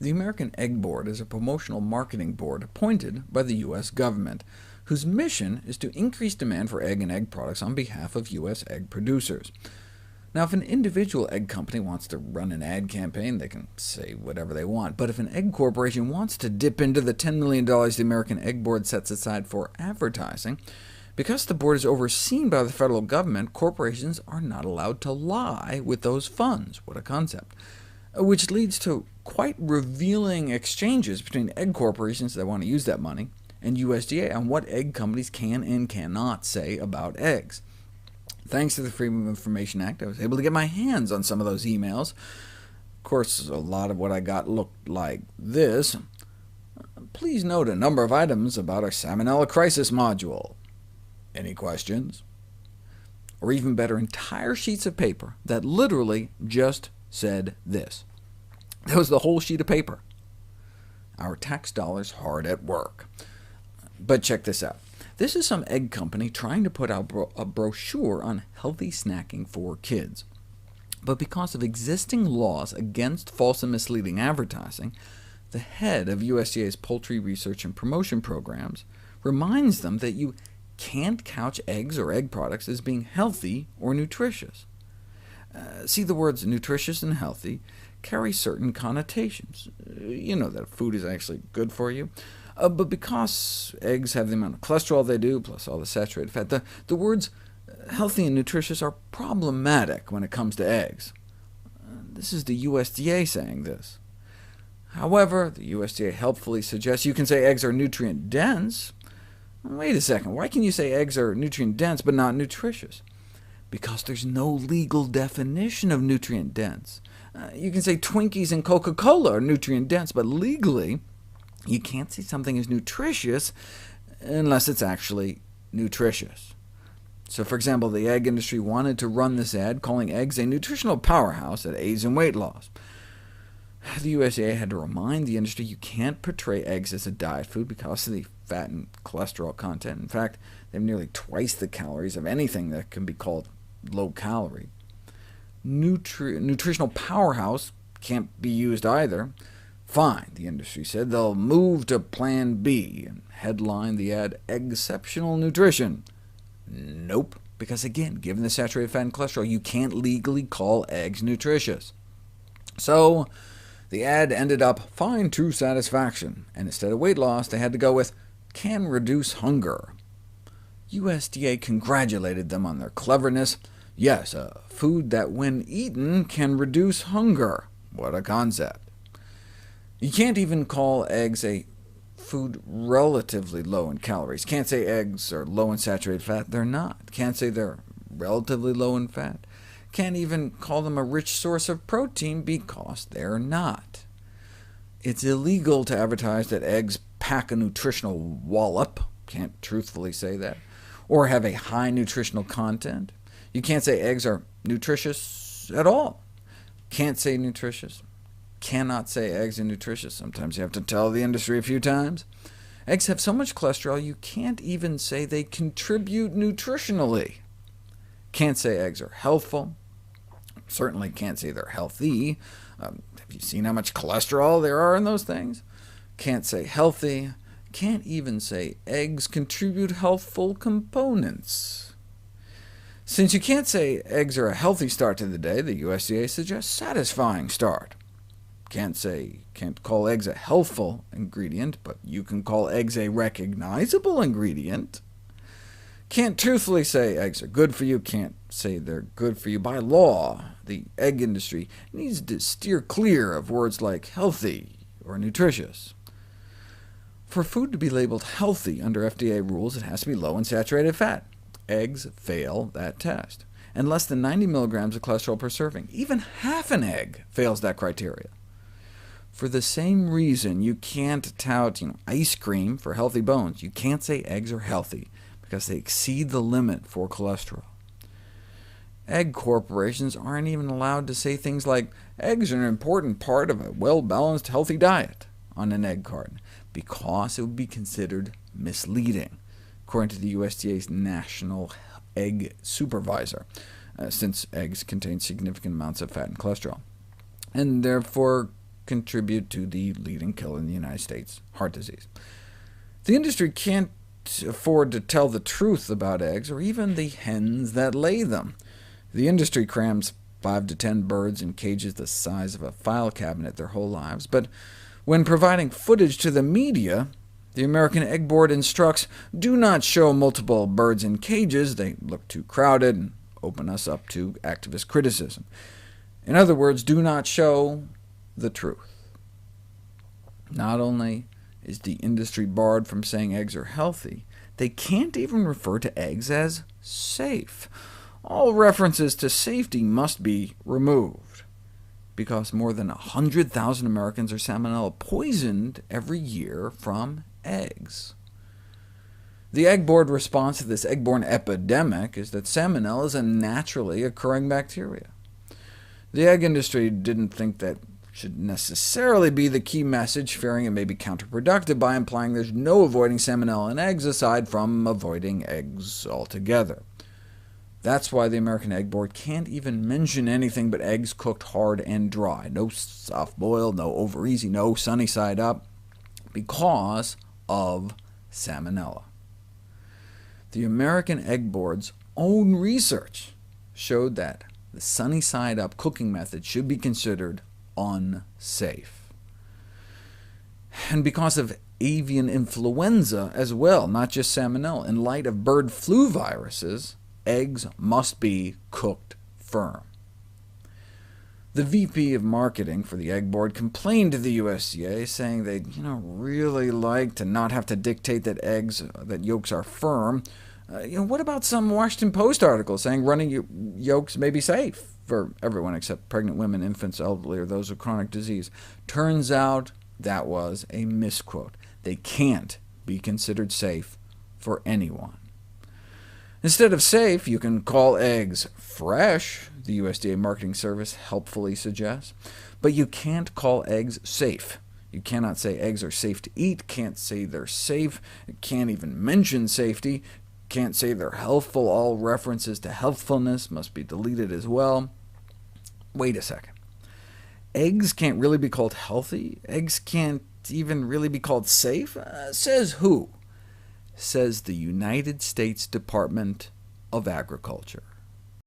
The American Egg Board is a promotional marketing board appointed by the U.S. government, whose mission is to increase demand for egg and egg products on behalf of U.S. egg producers. Now, if an individual egg company wants to run an ad campaign, they can say whatever they want. But if an egg corporation wants to dip into the $10 million the American Egg Board sets aside for advertising, because the board is overseen by the federal government, corporations are not allowed to lie with those funds. What a concept. Which leads to quite revealing exchanges between egg corporations that want to use that money and USDA on what egg companies can and cannot say about eggs. Thanks to the Freedom of Information Act, I was able to get my hands on some of those emails. Of course, a lot of what I got looked like this. Please note a number of items about our Salmonella Crisis module. Any questions? Or even better, entire sheets of paper that literally just said this. That was the whole sheet of paper. Our tax dollars hard at work. But check this out. This is some egg company trying to put out a brochure on healthy snacking for kids. But because of existing laws against false and misleading advertising, the head of USDA's Poultry Research and Promotion Programs reminds them that you can't couch eggs or egg products as being healthy or nutritious. See, the words nutritious and healthy carry certain connotations. You know that food is actually good for you. But because eggs have the amount of cholesterol they do, plus all the saturated fat, the words healthy and nutritious are problematic when it comes to eggs. This is the USDA saying this. However, the USDA helpfully suggests you can say eggs are nutrient-dense. Wait a second, why can you say eggs are nutrient-dense but not nutritious? Because there's no legal definition of nutrient-dense. You can say Twinkies and Coca-Cola are nutrient-dense, but legally, you can't say something is nutritious unless it's actually nutritious. So, for example, the egg industry wanted to run this ad calling eggs a nutritional powerhouse that aids in weight loss. The USDA had to remind the industry you can't portray eggs as a diet food because of the fat and cholesterol content. In fact, they have nearly twice the calories of anything that can be called low-calorie. Nutritional powerhouse can't be used either. Fine, the industry said, they'll move to Plan B, and headline the ad, Exceptional Nutrition. Nope, because again, given the saturated fat and cholesterol, you can't legally call eggs nutritious. So the ad ended up find true satisfaction, and instead of weight loss, they had to go with can reduce hunger. USDA congratulated them on their cleverness. Yes, a food that when eaten can reduce hunger. What a concept. You can't even call eggs a food relatively low in calories. Can't say eggs are low in saturated fat. They're not. Can't say they're relatively low in fat. Can't even call them a rich source of protein because they're not. It's illegal to advertise that eggs pack a nutritional wallop. Can't truthfully say that. Or have a high nutritional content. You can't say eggs are nutritious at all. Can't say nutritious. Cannot say eggs are nutritious. Sometimes you have to tell the industry a few times. Eggs have so much cholesterol you can't even say they contribute nutritionally. Can't say eggs are healthful. Certainly can't say they're healthy. Have you seen how much cholesterol there are in those things? Can't say healthy. Can't even say eggs contribute healthful components. Since you can't say eggs are a healthy start to the day, the USDA suggests satisfying start. Can't call eggs a healthful ingredient, but you can call eggs a recognizable ingredient. Can't truthfully say eggs are good for you, can't say they're good for you. By law, the egg industry needs to steer clear of words like healthy or nutritious. For food to be labeled healthy under FDA rules, it has to be low in saturated fat. Eggs fail that test, and less than 90 milligrams of cholesterol per serving. Even half an egg fails that criteria. For the same reason you can't tout ice cream for healthy bones, you can't say eggs are healthy, because they exceed the limit for cholesterol. Egg corporations aren't even allowed to say things like, eggs are an important part of a well-balanced, healthy diet on an egg carton, because it would be considered misleading, according to the USDA's National Egg Supervisor, since eggs contain significant amounts of fat and cholesterol, and therefore contribute to the leading killer in the United States, heart disease. The industry can't afford to tell the truth about eggs, or even the hens that lay them. The industry crams 5 to 10 birds in cages the size of a file cabinet their whole lives, but when providing footage to the media, the American Egg Board instructs, do not show multiple birds in cages, they look too crowded and open us up to activist criticism. In other words, do not show the truth. Not only is the industry barred from saying eggs are healthy, they can't even refer to eggs as safe. All references to safety must be removed, because more than 100,000 Americans are salmonella poisoned every year from eggs. The Egg Board response to this egg-borne epidemic is that salmonella is a naturally occurring bacteria. The egg industry didn't think that should necessarily be the key message, fearing it may be counterproductive by implying there's no avoiding salmonella in eggs aside from avoiding eggs altogether. That's why the American Egg Board can't even mention anything but eggs cooked hard and dry. No soft-boiled, no over-easy, no sunny side up, because of salmonella. The American Egg Board's own research showed that the sunny side up cooking method should be considered unsafe. And because of avian influenza as well, not just salmonella, in light of bird flu viruses, eggs must be cooked firm. The VP of Marketing for the Egg Board complained to the USDA, saying they'd really like to not have to dictate that yolks are firm. What about some Washington Post article saying running yolks may be safe for everyone except pregnant women, infants, elderly, or those with chronic disease? Turns out that was a misquote. They can't be considered safe for anyone. Instead of safe, you can call eggs fresh, the USDA Marketing Service helpfully suggests, but you can't call eggs safe. You cannot say eggs are safe to eat, can't say they're safe, can't even mention safety, can't say they're healthful. All references to healthfulness must be deleted as well. Wait a second. Eggs can't really be called healthy? Eggs can't even really be called safe? Says who? Says the United States Department of Agriculture.